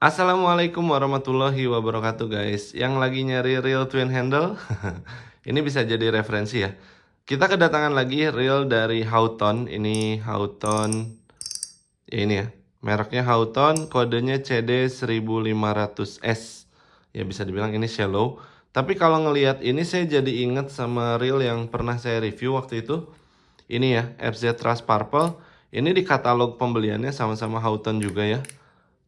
Assalamualaikum warahmatullahi wabarakatuh guys. Yang lagi nyari reel twin handle, ini bisa jadi referensi ya. Kita kedatangan lagi reel dari Houghton. Ini Houghton, ya ini ya. Mereknya Houghton, kodenya CD1500S. Ya bisa dibilang ini shallow. Tapi kalau ngelihat ini saya jadi inget sama reel yang pernah saya review waktu itu. Ini ya, FZ Trust Purple. Ini di katalog pembeliannya sama-sama Houghton juga ya.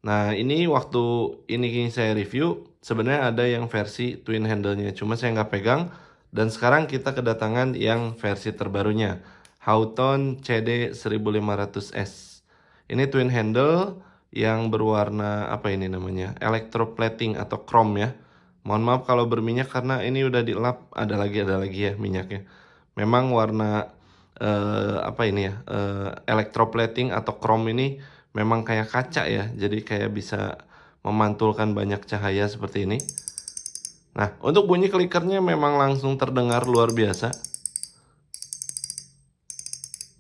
Nah, ini waktu ini saya review, sebenarnya ada yang versi twin handle-nya, cuma saya nggak pegang. Dan sekarang kita kedatangan yang versi terbarunya, Houghton CD1500S. Ini twin handle yang berwarna apa ini namanya? Electroplating atau chrome ya. Mohon maaf kalau berminyak karena ini udah dilap, ada lagi ya minyaknya. Memang warna apa ini ya? Electroplating atau chrome ini memang kayak kaca ya, jadi kayak bisa memantulkan banyak cahaya seperti ini. Nah, untuk bunyi klikernya memang langsung terdengar luar biasa.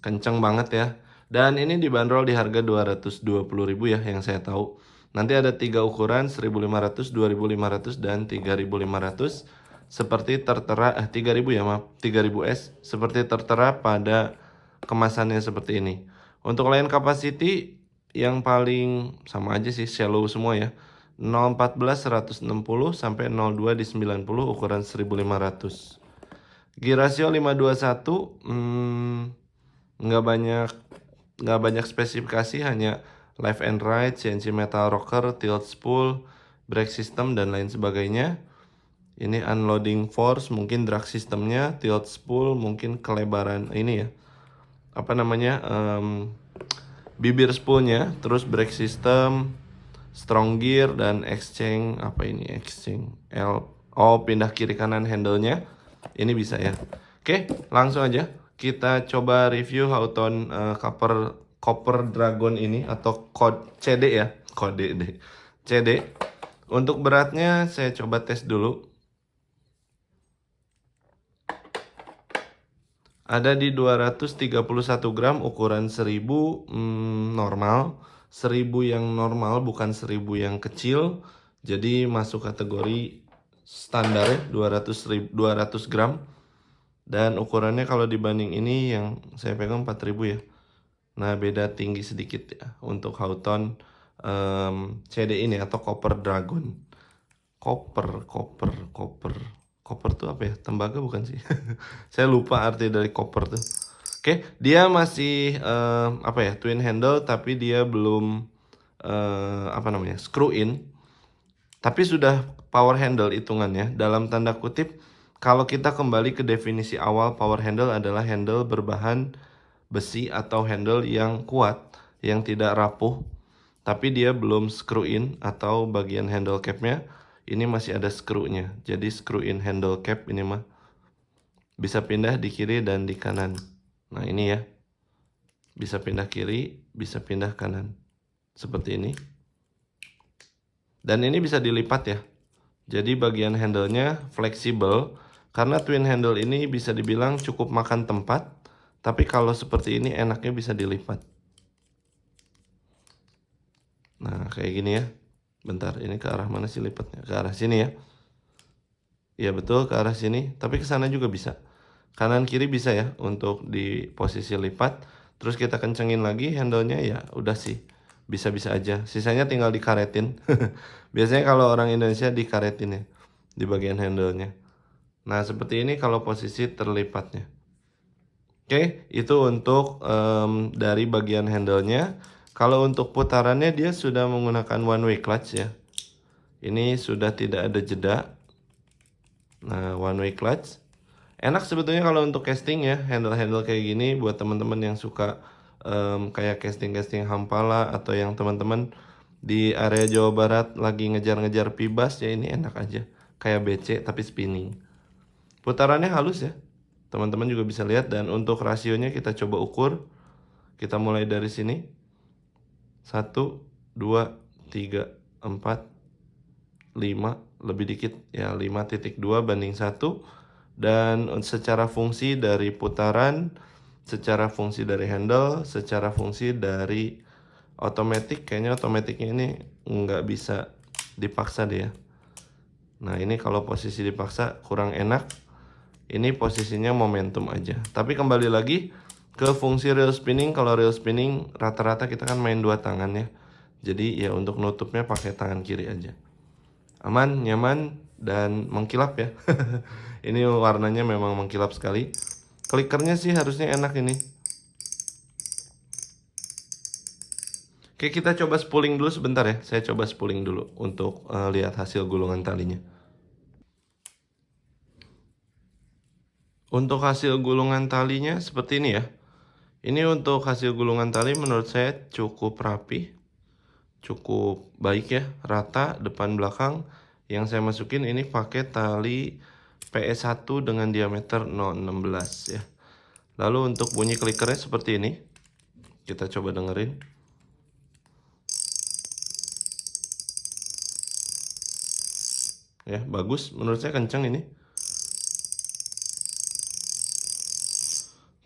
Kenceng banget ya. Dan ini dibanderol di harga 220.000 ya yang saya tahu. Nanti ada 3 ukuran, 1500, 2500 dan 3500. Seperti tertera 3000 ya, maaf, 3000S seperti tertera pada kemasannya seperti ini. Untuk line capacity yang paling sama aja sih, shallow semua ya. 014 160 sampai 02 di 90 ukuran 1500. Gear ratio 521, nggak banyak spesifikasi, hanya left and right, CNC metal rocker, tilt spool, brake system dan lain sebagainya. Ini unloading force, mungkin drag systemnya, tilt spool, mungkin kelebaran ini ya, apa namanya, bibir spoolnya, terus brake system, strong gear dan exchange, apa ini exchange pindah kiri kanan handle-nya. Ini bisa ya. Oke, langsung aja kita coba review Houghton Copper Dragon ini atau kode CD ya, kode deh CD. Untuk beratnya saya coba tes dulu. Ada di 231 gram ukuran 1000 normal. 1000 yang normal, bukan 1000 yang kecil. Jadi masuk kategori standar ya, 200 gram. Dan ukurannya kalau dibanding ini yang saya pegang 4000 ya. Nah, beda tinggi sedikit ya untuk Houghton CD ini atau Copper Dragon. Copper tuh apa ya? Tembaga bukan sih? Saya lupa arti dari copper tuh. Oke, dia masih apa ya? Twin handle tapi dia belum apa namanya? Screw in. Tapi sudah power handle hitungannya. Dalam tanda kutip, kalau kita kembali ke definisi awal, power handle adalah handle berbahan besi atau handle yang kuat, yang tidak rapuh, tapi dia belum screw in atau bagian handle capnya ini masih ada screw-nya. Jadi screw in handle cap ini mah bisa pindah di kiri dan di kanan. Nah ini ya, bisa pindah kiri, bisa pindah kanan seperti ini. Dan ini bisa dilipat ya. Jadi bagian handle-nya fleksibel. Karena twin handle ini bisa dibilang cukup makan tempat. Tapi kalau seperti ini enaknya bisa dilipat. Nah kayak gini ya. Bentar, ini ke arah mana sih lipatnya? Ke arah sini ya. Iya betul, ke arah sini. Tapi ke sana juga bisa. Kanan kiri bisa ya untuk di posisi lipat. Terus kita kencengin lagi handle-nya, ya udah sih. Bisa-bisa aja. Sisanya tinggal dikaretin. Biasanya kalau orang Indonesia dikaretin ya di bagian handle-nya. Nah, seperti ini kalau posisi terlipatnya. Oke, itu untuk dari bagian handle-nya. Kalau untuk putarannya dia sudah menggunakan one way clutch ya. Ini sudah tidak ada jeda. Nah, one way clutch. Enak sebetulnya kalau untuk casting ya, handle-handle kayak gini buat teman-teman yang suka kayak casting-casting Hampala atau yang teman-teman di area Jawa Barat lagi ngejar-ngejar pibas ya, ini enak aja. Kayak BC tapi spinning. Putarannya halus ya. Teman-teman juga bisa lihat, dan untuk rasionya kita coba ukur. Kita mulai dari sini. 1, 2, 3, 4, 5, lebih dikit ya, 5.2 banding 1. Dan secara fungsi dari putaran, secara fungsi dari handle, secara fungsi dari kayaknya otomatiknya ini nggak bisa dipaksa deh ya. Nah ini kalau posisi dipaksa kurang enak. Ini posisinya momentum aja. Tapi kembali lagi ke fungsi reel spinning. Kalau reel spinning rata-rata kita kan main dua tangan ya. Jadi ya untuk nutupnya pakai tangan kiri aja. Aman, nyaman, dan mengkilap ya. Ini warnanya memang mengkilap sekali. Klikernya sih harusnya enak ini. Oke, kita coba spooling dulu sebentar ya. Saya coba spooling dulu untuk lihat hasil gulungan talinya. Untuk hasil gulungan talinya seperti ini ya. Ini untuk hasil gulungan tali menurut saya cukup rapi. Cukup baik ya, rata depan belakang. Yang saya masukin ini pakai tali PS1 dengan diameter 0,16 ya. Lalu untuk bunyi klikernya seperti ini. Kita coba dengerin. Ya, bagus. Menurut saya kencang ini.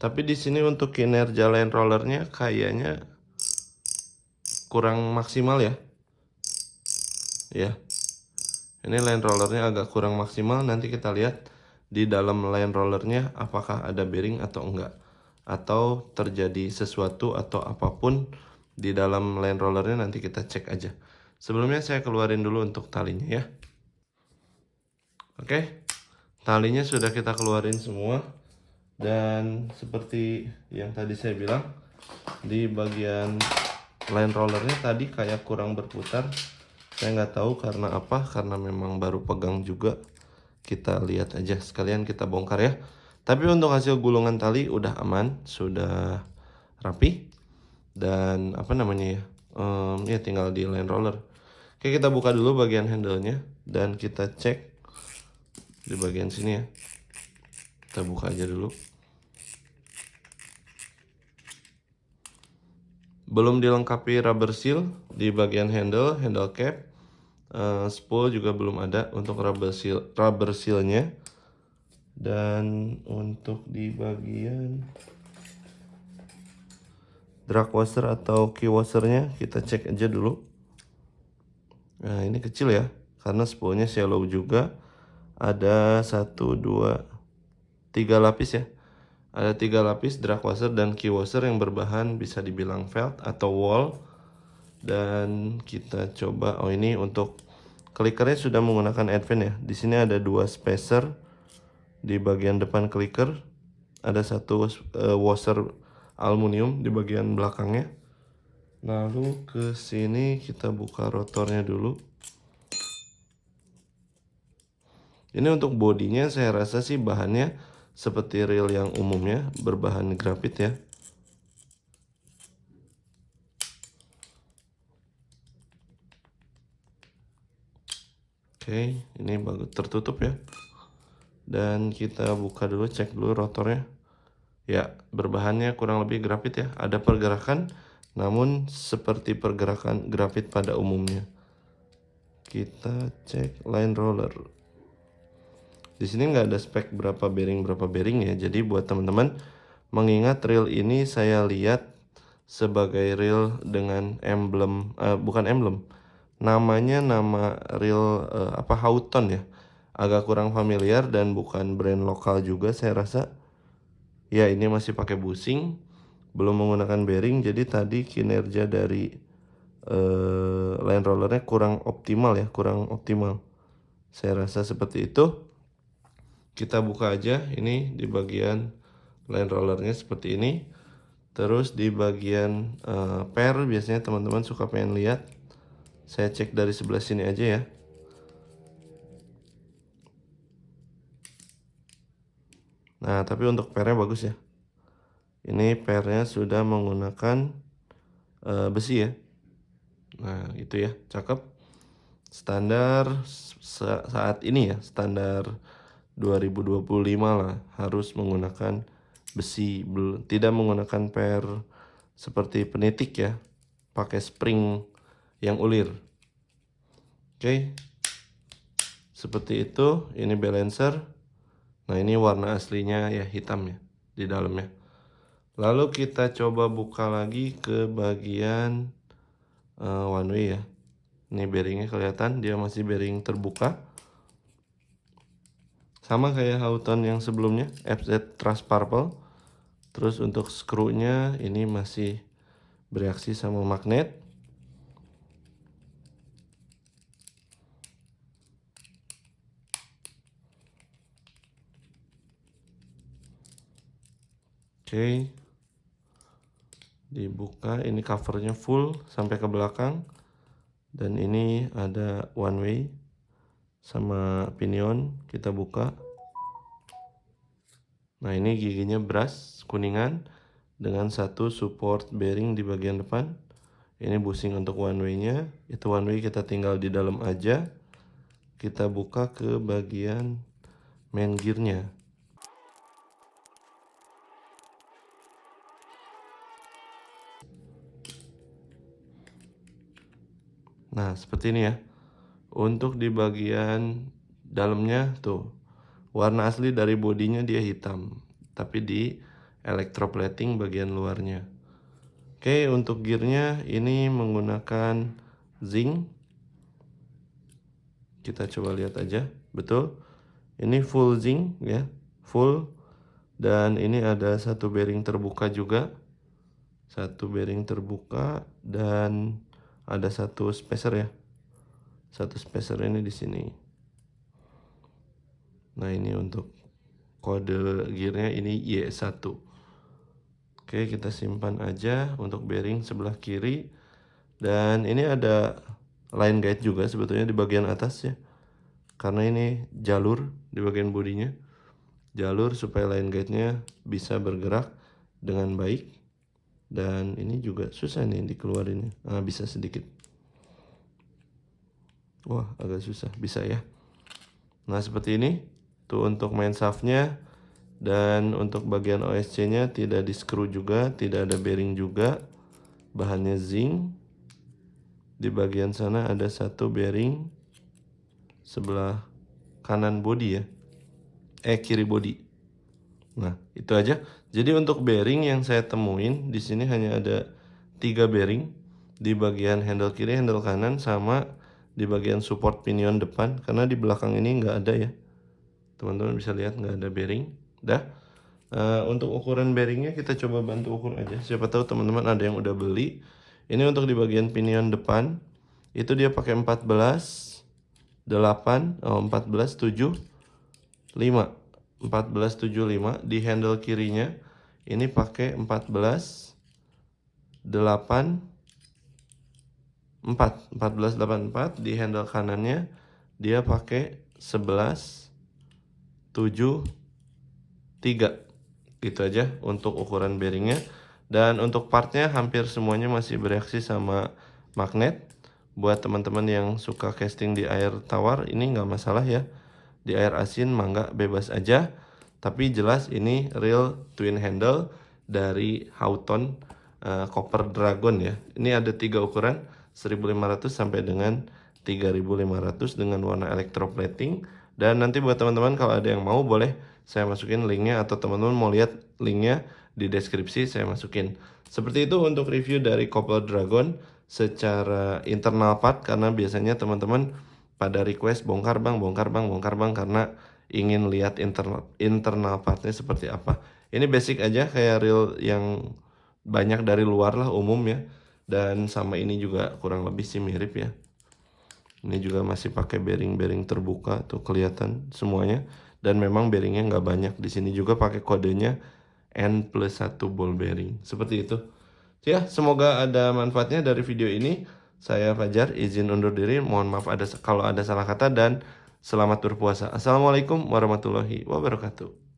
Tapi di sini untuk kinerja line rollernya kayaknya kurang maksimal ya. Ya. Ini line rollernya agak kurang maksimal. Nanti kita lihat di dalam line rollernya apakah ada bearing atau enggak. Atau terjadi sesuatu atau apapun di dalam line rollernya, nanti kita cek aja. Sebelumnya saya keluarin dulu untuk talinya ya. Oke, talinya sudah kita keluarin semua. Dan seperti yang tadi saya bilang, di bagian line rollernya tadi kayak kurang berputar. Saya nggak tahu karena apa, karena memang baru pegang juga. Kita lihat aja, sekalian kita bongkar ya. Tapi untuk hasil gulungan tali udah aman, sudah rapi. Dan apa namanya ya, ya tinggal di line roller. Oke, kita buka dulu bagian handle-nya. Dan kita cek di bagian sini ya. Kita buka aja dulu. Belum dilengkapi rubber seal di bagian handle cap. Spool juga belum ada untuk rubber sealnya. Dan untuk di bagian drag washer atau key washernya kita cek aja dulu. Nah ini kecil ya, karena spoolnya shallow juga. Ada 1, 2, 3 lapis ya. Ada 3 lapis drag washer dan key washer yang berbahan bisa dibilang felt atau wool. Dan kita coba, oh ini untuk klikernya sudah menggunakan advent ya. Di sini ada 2 spacer di bagian depan kliker. Ada 1 washer aluminium di bagian belakangnya. Lalu ke sini kita buka rotornya dulu. Ini untuk bodinya saya rasa sih bahannya seperti reel yang umumnya, berbahan grafit ya. Oke, ini bagus tertutup ya. Dan kita buka dulu, cek dulu rotornya. Ya, berbahannya kurang lebih grafit ya. Ada pergerakan, namun seperti pergerakan grafit pada umumnya. Kita cek line roller. Di sini nggak ada spek berapa bearing ya. Jadi buat teman-teman mengingat reel ini saya lihat sebagai reel dengan emblem, bukan emblem, namanya nama reel Houghton ya. Agak kurang familiar dan bukan brand lokal juga saya rasa. Ya ini masih pakai bushing, belum menggunakan bearing. Jadi tadi kinerja dari line rollernya kurang optimal ya, kurang optimal. Saya rasa seperti itu. Kita buka aja ini di bagian line rollernya seperti ini. Terus di bagian per biasanya teman-teman suka pengen lihat. Saya cek dari sebelah sini aja ya. Nah tapi untuk pernya bagus ya. Ini pernya sudah menggunakan besi ya. Nah itu ya, cakep. Standar saat ini ya, standar 2025 lah, harus menggunakan besi, tidak menggunakan per seperti penitik ya, pakai spring yang ulir. Oke, seperti itu. Ini balancer. Nah ini warna aslinya ya, hitam ya di dalamnya. Lalu kita coba buka lagi ke bagian one way ya. Ini bearingnya kelihatan dia masih bearing terbuka. Sama kayak Houghton yang sebelumnya, FZ Trust Purple. Terus untuk skrunya ini masih bereaksi sama magnet. Oke. Dibuka, ini covernya full sampai ke belakang. Dan ini ada one way sama pinion, kita buka. Nah, ini giginya brass kuningan dengan satu support bearing di bagian depan. Ini bushing untuk one way-nya. Itu one way kita tinggal di dalam aja. Kita buka ke bagian main gear-nya. Nah, seperti ini ya. Untuk di bagian dalamnya tuh, warna asli dari bodinya dia hitam, tapi di electroplating bagian luarnya. Oke, untuk gearnya ini menggunakan zinc. Kita coba lihat aja, betul. Ini full zinc ya, full. Dan ini ada satu bearing terbuka juga. Satu bearing terbuka dan ada satu spacer ya. Satu spacer ini di sini. Nah, ini untuk kode gearnya ini Y1. Oke, kita simpan aja untuk bearing sebelah kiri. Dan ini ada line guide juga sebetulnya di bagian atas ya. Karena ini jalur di bagian bodinya. Jalur supaya line guide-nya bisa bergerak dengan baik. Dan ini juga susah nih dikeluarinnya. Nah, bisa sedikit. Wah, agak susah. Bisa ya. Nah, seperti ini. Tuh untuk main shaft-nya. Dan untuk bagian OSC-nya tidak di screw juga. Tidak ada bearing juga. Bahannya zinc. Di bagian sana ada satu bearing. Sebelah kanan body ya. Kiri body. Nah, itu aja. Jadi untuk bearing yang saya temuin di sini hanya ada 3 bearing di bagian handle kiri, handle kanan, sama di bagian support pinion depan. Karena di belakang ini nggak ada ya. Teman-teman bisa lihat nggak ada bearing. Dah. Untuk ukuran bearingnya kita coba bantu ukur aja. Siapa tahu teman-teman ada yang udah beli. Ini untuk di bagian pinion depan. Itu dia pakai 14, 8, 14, 7, 5. 1475 di handle kirinya ini pakai 14 8 4 1484 di handle kanannya dia pakai 11 7 3. Gitu aja untuk ukuran bearingnya. Dan untuk partnya hampir semuanya masih bereaksi sama magnet. Buat teman-teman yang suka casting di air tawar ini nggak masalah ya. Di air asin mangga bebas aja. Tapi jelas ini real twin handle dari Houghton Copper Dragon ya. Ini ada 3 ukuran, 1500 sampai dengan 3500 dengan warna electroplating. Dan nanti buat teman-teman kalau ada yang mau boleh saya masukin linknya, atau teman-teman mau lihat linknya di deskripsi saya masukin. Seperti itu untuk review dari Copper Dragon secara internal part, karena biasanya teman-teman pada request bongkar bang karena ingin lihat internal partnya seperti apa. Ini basic aja kayak reel yang banyak dari luar lah, umum ya. Dan sama ini juga kurang lebih sih mirip ya. Ini juga masih pakai bearing terbuka tuh, kelihatan semuanya. Dan memang bearingnya nggak banyak. Di sini juga pakai kodenya N+1 ball bearing. Seperti itu. Ya, semoga ada manfaatnya dari video ini. Saya Fajar, izin undur diri. Mohon maaf kalau ada salah kata, dan selamat berpuasa. Assalamualaikum warahmatullahi wabarakatuh.